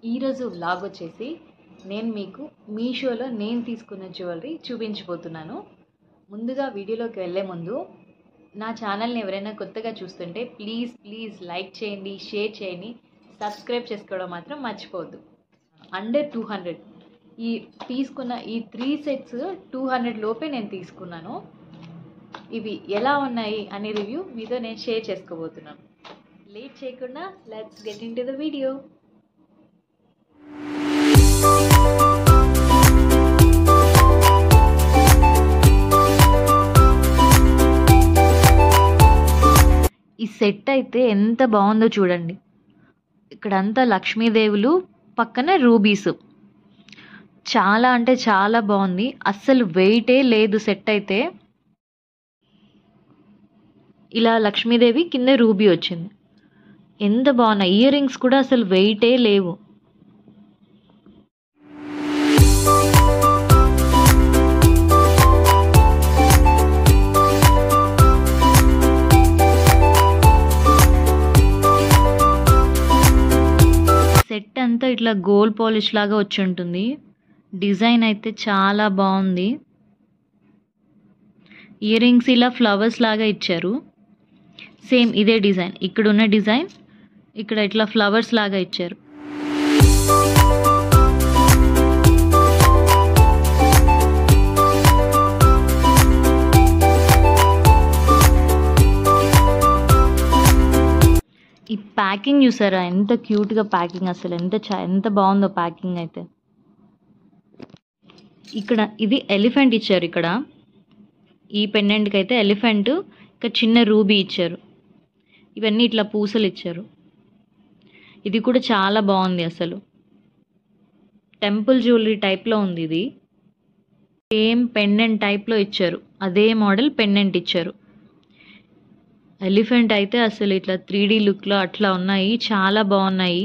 ఈరోజు వ్లాగ్ వచ్చేసి నేను మీకు మీషోలో నేను తీసుకున్న జ్యువెలరీ చూపించబోతున్నాను. ముందుగా వీడియోలోకి వెళ్ళే ముందు నా ఛానల్ని ఎవరైనా కొత్తగా చూస్తుంటే ప్లీజ్ లైక్ చేయండి, షేర్ చేయండి, సబ్స్క్రైబ్ చేసుకోవడం మాత్రం మర్చిపోవద్దు. అండర్ 200 ఈ తీసుకున్న ఈ 3 సెట్స్ 200 లోపే నేను తీసుకున్నాను. ఇవి ఎలా ఉన్నాయి అనే రివ్యూ మీతో నేను షేర్ చేసుకోబోతున్నాను. లేట్ చేయకుండా let's get in to the video. ఈ సెట్ అయితే ఎంత బాగుందో చూడండి. ఇక్కడంతా లక్ష్మీదేవులు, పక్కన రూబీస్. చాలా అంటే చాలా బాగుంది. అస్సలు వెయిటే లేదు సెట్ అయితే. ఇలా లక్ష్మీదేవి కింద రూబీ వచ్చింది. ఎంత బాగున్నాయి. ఇయర్ రింగ్స్ కూడా అసలు వెయిటే లేవు. సెట్ అంతా ఇట్లా గోల్డ్ పాలిష్ లాగా వచ్చి ఉంటుంది. డిజైన్ అయితే చాలా బాగుంది. ఇయర్ రింగ్స్ ఇలా ఫ్లవర్స్ లాగా ఇచ్చారు. సేమ్ ఇదే డిజైన్, ఇక్కడ ఉన్న డిజైన్ ఇక్కడ ఇట్లా ఫ్లవర్స్ లాగా ఇచ్చారు. ఈ ప్యాకింగ్ చూసారా ఎంత క్యూట్గా ప్యాకింగ్, అసలు ఎంత బాగుందో ప్యాకింగ్ అయితే. ఇక్కడ ఇది ఎలిఫెంట్ ఇచ్చారు. ఇక్కడ ఈ పెండెంట్కి అయితే ఎలిఫెంట్, ఇక్కడ చిన్న రూబీ ఇచ్చారు. ఇవన్నీ ఇట్లా పూసలు ఇచ్చారు. ఇది కూడా చాలా బాగుంది. అసలు టెంపుల్ జ్యువెలరీ టైప్లో ఉంది. ఇది సేమ్ పెండెంట్ టైప్లో ఇచ్చారు. అదే మోడల్ పెండెంట్ ఇచ్చారు. ఎలిఫెంట్ అయితే అసలు ఇట్లా 3D లుక్లో అట్లా ఉన్నాయి. చాలా బాగున్నాయి.